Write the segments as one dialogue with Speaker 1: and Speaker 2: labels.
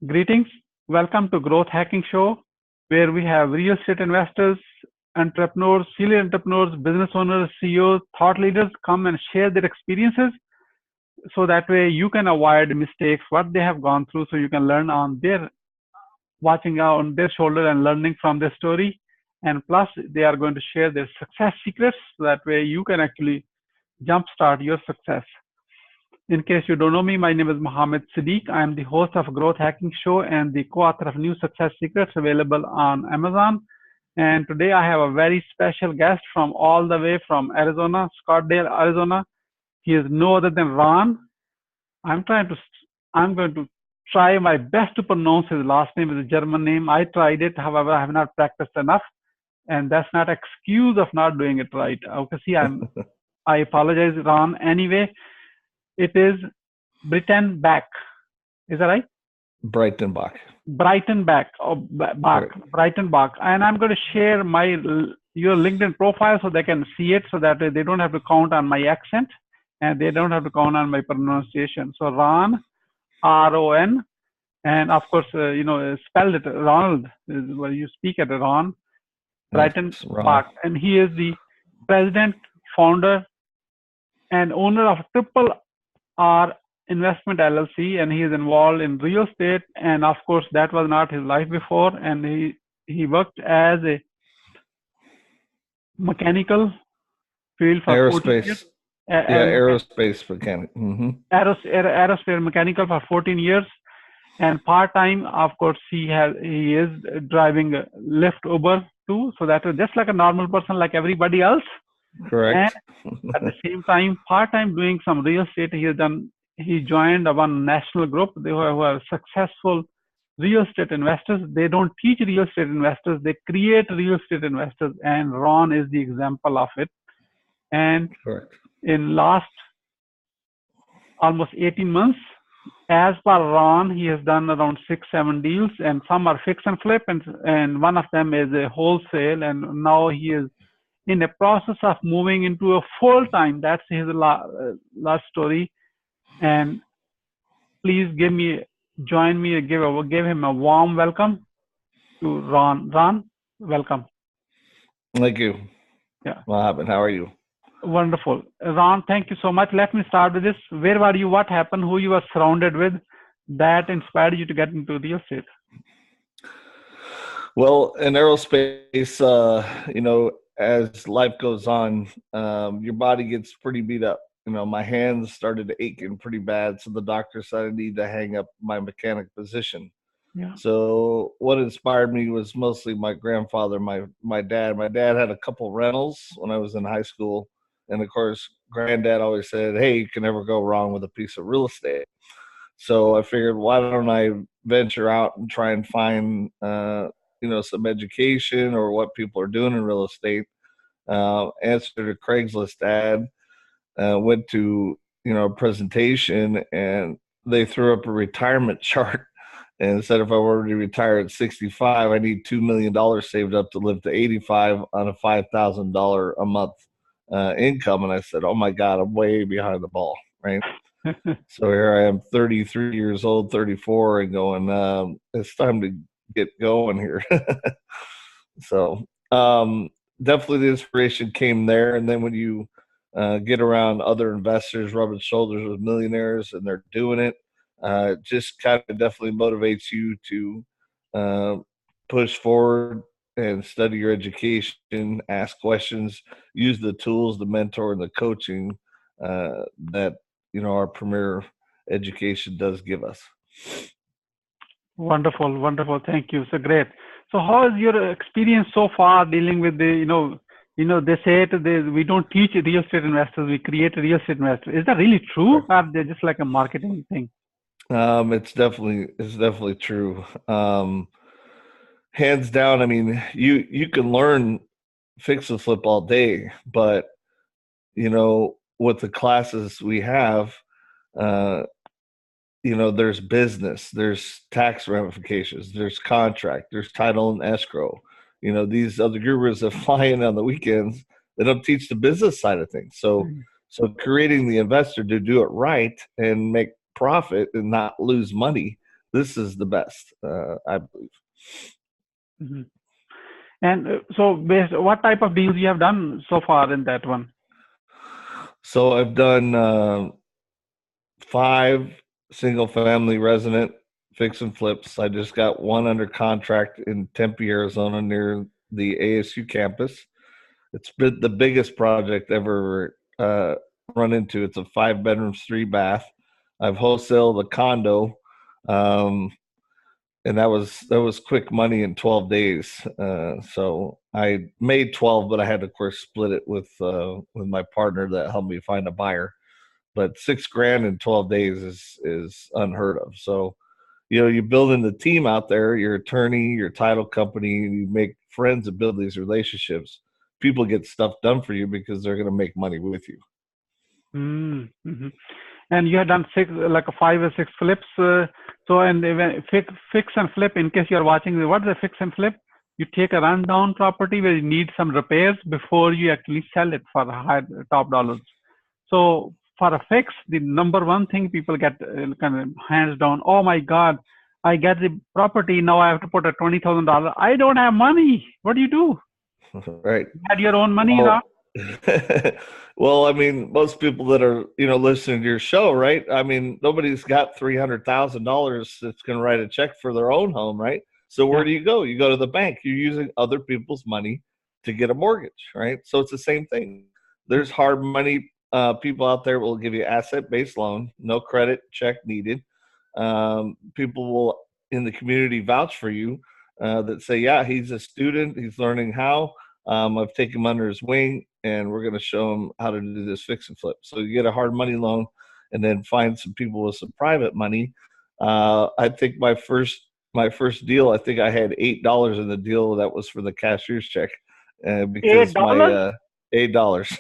Speaker 1: Greetings. Welcome to Growth Hacking Show, where we have real estate investors, entrepreneurs, serial entrepreneurs, business owners, CEOs, thought leaders come and share their experiences so that way you can avoid mistakes, what they have gone through, so you can learn on their watching on their shoulder and learning from their story. And plus, they are going to share their success secrets so that way you can actually jumpstart your success. In case you don't know me, my name is Mohammed Siddique. I am the host of Growth Hacking Show and the co-author of New Success Secrets available on Amazon. And today I have a very special guest from all the way from Arizona, Scottsdale, Arizona. He is no other than Ron. I'm going to try my best to pronounce his last name. It's a German name. I tried it. However, I have not practiced enough. And that's not excuse of not doing it right. Okay, see, I apologize, Ron. Anyway, it is Breitenbach. Is that right?
Speaker 2: Breitenbach.
Speaker 1: Breitenbach or Bach, Breitenbach. And I'm going to share your LinkedIn profile so they can see it, so that they don't have to count on my accent and they don't have to count on my pronunciation. So Ron, R-O-N, and of course, spelled it Ronald is where you speak at Ron Breitenbach, and he is the president, founder, and owner of Triple R Investment LLC, and he is involved in real estate. And of course, that was not his life before. And he worked as a mechanical field for
Speaker 2: aerospace.
Speaker 1: 14 years.
Speaker 2: Aerospace mechanic. Mm-hmm.
Speaker 1: Aerospace mechanical for 14 years. And part-time, of course, he is driving Lyft, Uber too. So that was just like a normal person, like everybody else.
Speaker 2: Correct.
Speaker 1: And at the same time, part-time doing some real estate. He joined one national group. They who are successful real estate investors. They don't teach real estate investors. They create real estate investors. And Ron is the example of it. And
Speaker 2: correct.
Speaker 1: In last almost 18 months, as per Ron, he has done around 6-7 deals, and some are fix and flip, and one of them is a wholesale. And now he is in the process of moving into a full-time. That's his last story. And please join me, give him a warm welcome to Ron. Ron, welcome.
Speaker 2: Thank you.
Speaker 1: Yeah.
Speaker 2: Mohammed, how are you?
Speaker 1: Wonderful. Ron, thank you so much. Let me start with this. Where were you? What happened? Who you were surrounded with that inspired you to get into real estate?
Speaker 2: Well, in aerospace, as life goes on, your body gets pretty beat up. My hands started aching pretty bad, so the doctor said I need to hang up my mechanic position.
Speaker 1: Yeah.
Speaker 2: So what inspired me was mostly my grandfather, my dad. My dad had a couple rentals when I was in high school. And of course, granddad always said, hey, you can never go wrong with a piece of real estate. So I figured, why don't I venture out and try and find, some education or what people are doing in real estate. Answered a Craigslist ad, went to, a presentation, and they threw up a retirement chart and said if I were to retire at 65, I need $2 million saved up to live to 85 on a $5,000 a month income. And I said, oh my God, I'm way behind the ball, right? So here I am, 33 years old, 34, and going, it's time to get going here. So definitely the inspiration came there. And then when you get around other investors, rubbing shoulders with millionaires, and they're doing it, just kind of definitely motivates you to push forward and study your education, ask questions, use the tools, the mentor, and the coaching that our premier education does give us.
Speaker 1: Wonderful. Thank you. So great. So how is your experience so far dealing with the, they say we don't teach real estate investors, we create real estate investors. Is that really true, or they're just like a marketing thing?
Speaker 2: It's definitely true. Hands down. I mean, you can learn fix and flip all day, but with the classes we have, there's business, there's tax ramifications, there's contract, there's title and escrow. These other gurus that fly in on the weekends, they don't teach the business side of things. So creating the investor to do it right and make profit and not lose money this is the best, I believe.
Speaker 1: Mhm. And so, what type of deals you have done so far in that one?
Speaker 2: So I've done 5 single-family resident fix and flips. I just got one under contract in Tempe, Arizona, near the ASU campus. It's been the biggest project ever run into. It's a 5 bedrooms, 3 bath. I've wholesaled a condo, um, and that was quick money in 12 days. So I made 12, but I had to, of course, split it with my partner that helped me find a buyer. But $6,000 in 12 days is unheard of. So, you're building the team out there, your attorney, your title company, and you make friends and build these relationships. People get stuff done for you because they're going to make money with you.
Speaker 1: Mm-hmm. And you have done 6, like 5 or 6 flips. So, and even fix and flip, in case you're watching, what's a fix and flip? You take a rundown property where you need some repairs before you actually sell it for high top dollars. So for a fix, the number one thing people get kind of hands down. Oh my God, I get the property, now I have to put a $20,000. I don't have money. What do you do?
Speaker 2: Right.
Speaker 1: You had your own money,
Speaker 2: Well,
Speaker 1: Rob?
Speaker 2: well, I mean, most people that are, listening to your show, right? I mean, nobody's got $300,000 that's going to write a check for their own home, right? So where
Speaker 1: Yeah.
Speaker 2: do you go? You go to the bank. You're using other people's money to get a mortgage, right? So it's the same thing. There's hard money people out there will give you asset-based loan, no credit check needed. People will in the community vouch for you that say, yeah, he's a student, he's learning how. I've taken him under his wing, and we're going to show him how to do this fix and flip. So you get a hard money loan, and then find some people with some private money. I think my first deal, I think I had $8 in the deal that was for the cashier's check, because my
Speaker 1: $8?
Speaker 2: $8.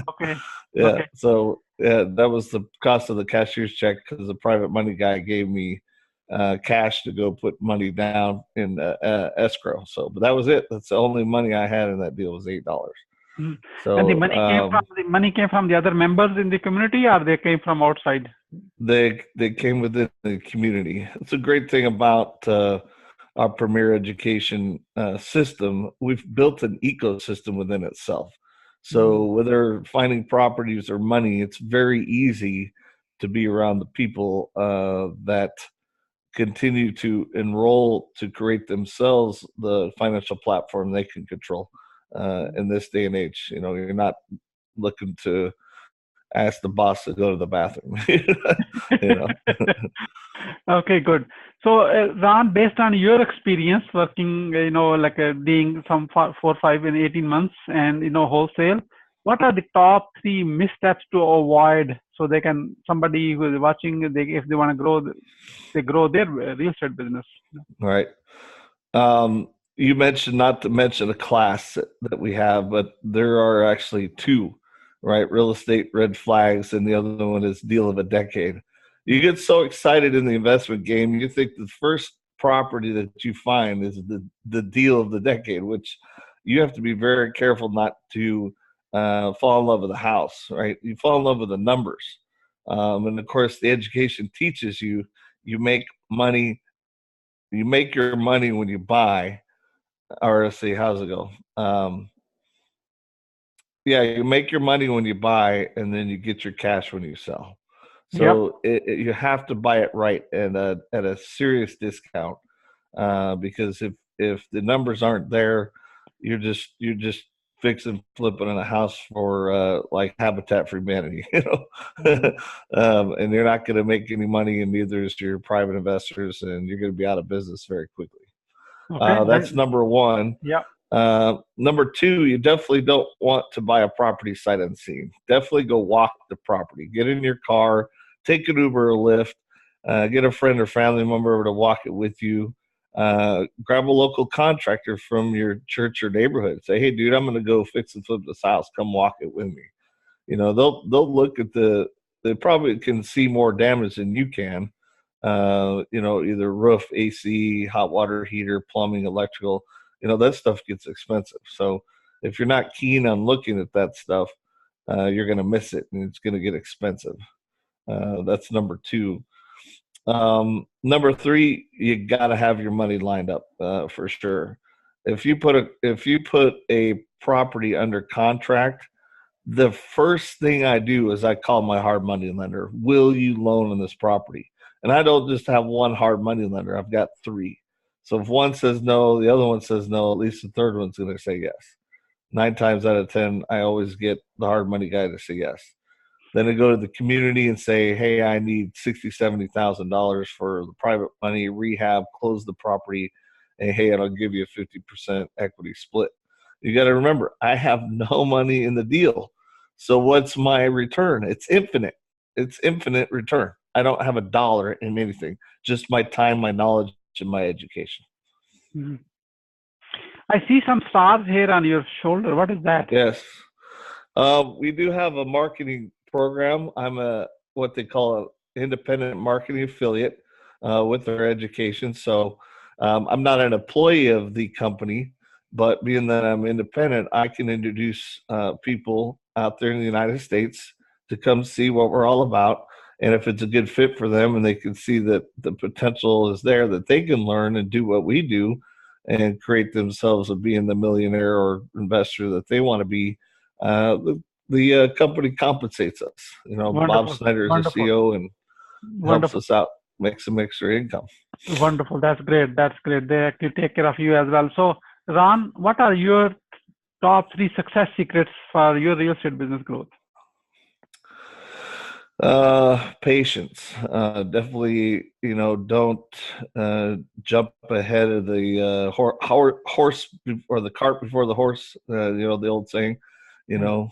Speaker 1: Okay.
Speaker 2: Yeah.
Speaker 1: Okay.
Speaker 2: So yeah, that was the cost of the cashier's check because the private money guy gave me cash to go put money down in escrow. So, but that was it. That's the only money I had in that deal was $8.
Speaker 1: Mhm. And
Speaker 2: So
Speaker 1: the money came from the other members in the community, or they came from outside?
Speaker 2: they came within the community. It's a great thing about our premier education system. We've built an ecosystem within itself. So
Speaker 1: Mhm.
Speaker 2: whether finding properties or money, it's very easy to be around the people that continue to enroll to create themselves the financial platform they can control in this day and age. You're not looking to ask the boss to go to the bathroom. you know.
Speaker 1: Okay, good. So, Ron, based on your experience working, like being some 4, 5, and 18 months, and wholesale, what are the top 3 missteps to avoid so somebody who is watching, if they want to grow, they grow their real estate business?
Speaker 2: Right. You mentioned not to mention a class that we have, but there are actually 2, right? Real estate red flags, and the other one is deal of a decade. You get so excited in the investment game, you think the first property that you find is the deal of the decade, which you have to be very careful not to fall in love with the house, right? You fall in love with the numbers. And of course, the education teaches you make money you make your money when you buy, or let's see, how's it go? Yeah, you make your money when you buy, and then you get your cash when you sell.
Speaker 1: Yep.
Speaker 2: So you have to buy it right at a serious discount, because if the numbers aren't there, you're just fixing flipping in a house for like Habitat for Humanity,
Speaker 1: Mhm.
Speaker 2: and you're not going to make any money, and neither is your private investors, and you're going to be out of business very quickly.
Speaker 1: Okay.
Speaker 2: That's number one.
Speaker 1: Yeah.
Speaker 2: Number 2, you definitely don't want to buy a property sight unseen. Definitely go walk the property. Get in your car, take an Uber or Lyft, get a friend or family member over to walk it with you. Grab a local contractor from your church or neighborhood. Say, hey, dude, I'm going to go fix and flip this house. Come walk it with me. They'll look at they probably can see more damage than you can. Either roof, AC, hot water heater, plumbing, electrical. That stuff gets expensive. So if you're not keen on looking at that stuff, you're going to miss it, and it's going to get expensive. That's number 2. Number three, you got to have your money lined up for sure. If you put a property under contract, the first thing I do is I call my hard money lender. Will you loan on this property? And I don't just have one hard money lender. I've got three. So if one says no, the other one says no, at least the third one's going to say yes. 9 times out of 10, I always get the hard money guy to say yes. Then I go to the community and say, hey, I need $60,000, $70,000 for the private money, rehab, close the property, and hey, and I'll give you a 50% equity split. You got to remember, I have no money in the deal. So what's my return? It's infinite. It's infinite return. I don't have a dollar in anything, just my time, my knowledge, and my education.
Speaker 1: Mhm. I see some stars here on your shoulder. What is that?
Speaker 2: Yes. We do have a marketing program. I'm what they call an independent marketing affiliate with our education. So I'm not an employee of the company, but being that I'm independent, I can introduce people out there in the United States to come see what we're all about. And if it's a good fit for them and they can see that the potential is there, that they can learn and do what we do and create themselves of being the millionaire or investor that they want to be, the company compensates us. You know, Bob
Speaker 1: Wonderful.
Speaker 2: Snyder is the
Speaker 1: Wonderful.
Speaker 2: CEO and helps
Speaker 1: Wonderful.
Speaker 2: us out, makes some extra income.
Speaker 1: Wonderful. That's great. That's great. They actually take care of you as well. So, Ron, what are your top 3 success secrets for your real estate business growth?
Speaker 2: Patience. Definitely, you know, don't jump ahead of the horse or the cart before the horse. You know, the old saying. You know,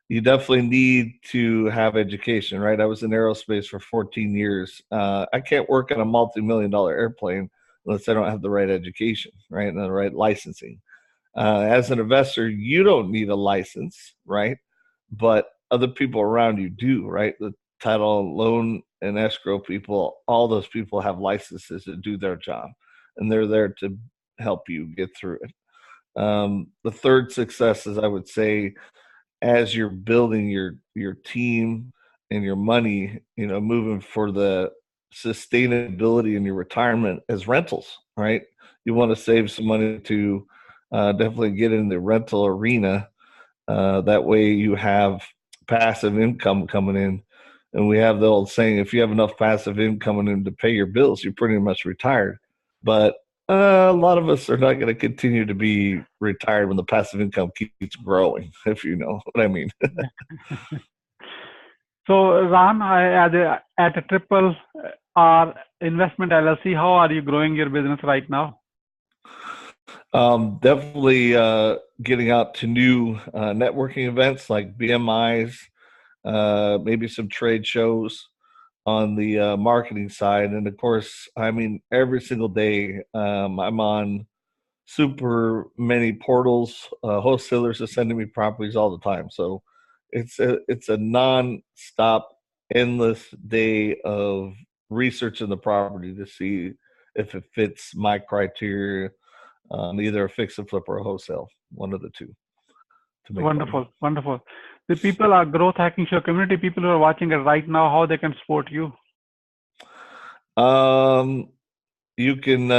Speaker 2: you definitely need to have education, right? I was in aerospace for 14 years. I can't work on a multi-million-dollar airplane unless I don't have the right education, right, and the right licensing. As an investor, you don't need a license, right? But other people around you do, right? The title, loan, and escrow people, all those people have licenses to do their job, and they're there to help you get through it. The third success is, I would say, as you're building your team and your money, you know, moving for the sustainability in your retirement as rentals, right? You want to save some money to definitely get in the rental arena. That way you have passive income coming in. And we have the old saying, if you have enough passive income coming in to pay your bills, you're pretty much retired. But a lot of us are not going to continue to be retired when the passive income keeps growing, if you know what I mean.
Speaker 1: So, Ron, at a triple R investment LLC, how are you growing your business right now?
Speaker 2: Definitely getting out to new networking events like BMIs, maybe some trade shows on the marketing side. And of course, I mean, every single day I'm on super many portals. Wholesalers are sending me properties all the time. So it's a non-stop, endless day of researching the property to see if it fits my criteria, either a fix and flip or a wholesale, one of the two, to make money.
Speaker 1: Wonderful, wonderful. The people are growth hacking show community people who are watching it right now, how they can support you?
Speaker 2: You can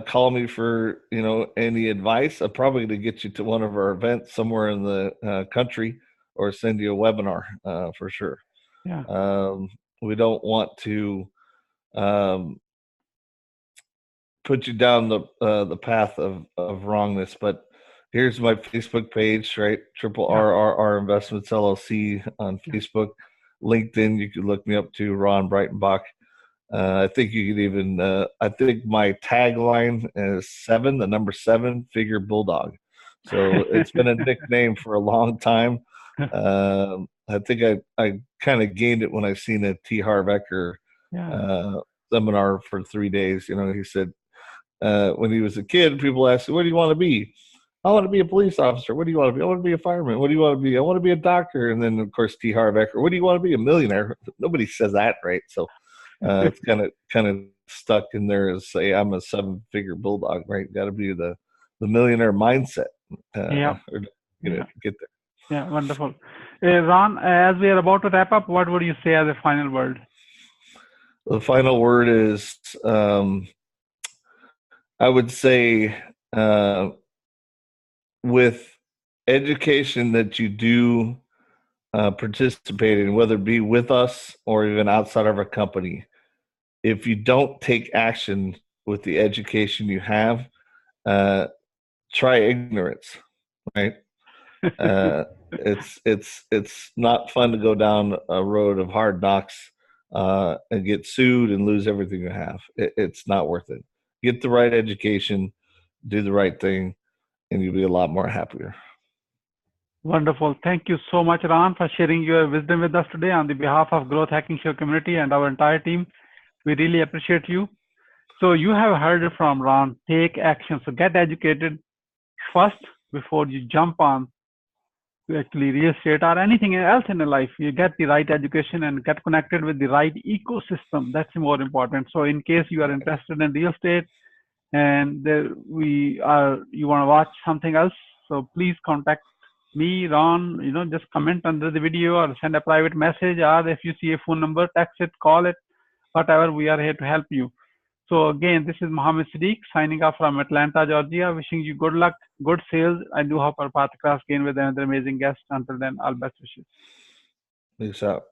Speaker 2: call me for, you know, any advice. I'm probably going to get you to one of our events somewhere in the country, or send you a webinar for sure.
Speaker 1: Yeah.
Speaker 2: We don't want to put you down the path of wrongness, but here's my Facebook page, right? Triple
Speaker 1: Yeah.
Speaker 2: RRR Investments LLC on Facebook. LinkedIn, you can look me up to Ron Breitenbach. I think you could even, I think my tagline is 7, the number 7, figure bulldog. So it's been a nickname for a long time. I think I kind of gained it when I seen a T. Harv Eker seminar for 3 days. You know, he said when he was a kid, people asked, what do you want to be? I want to be a police officer. What do you want to be? I want to be a fireman. What do you want to be? I want to be a doctor. And then, of course, T. Harv Eker, what do you want to be? A millionaire. Nobody says that, right? So it's kind of stuck in there as say I'm a 7-figure bulldog, right? Got to be the millionaire mindset.
Speaker 1: Yeah.
Speaker 2: Get there.
Speaker 1: Yeah, wonderful. Ron, as we are about to wrap up, what would you say as a final word?
Speaker 2: The final word is, I would say, with education that you do participate in, whether it be with us or even outside of our company, if you don't take action with the education you have, try ignorance, right? It's not fun to go down a road of hard knocks and get sued and lose everything you have. It's not worth it. Get the right education, do the right thing, and you'll be a lot more happier.
Speaker 1: Wonderful. Thank you so much, Ron, for sharing your wisdom with us today on the behalf of Growth Hacking Show community and our entire team. We really appreciate you. So you have heard it from Ron. Take action. So get educated first before you jump on to actually real estate or anything else in your life. You get the right education and get connected with the right ecosystem. That's more important. So in case you are interested in real estate and you want to watch something else, so please contact me, Ron. Just comment under the video or send a private message, or if you see a phone number, text it, call it, whatever. We are here to help you. So again, this is Mohammed Siddique signing off from Atlanta, Georgia. Wishing you good luck, good sales. I do hope our path cross again with another amazing guest. Until then, all best wishes.
Speaker 2: Peace out.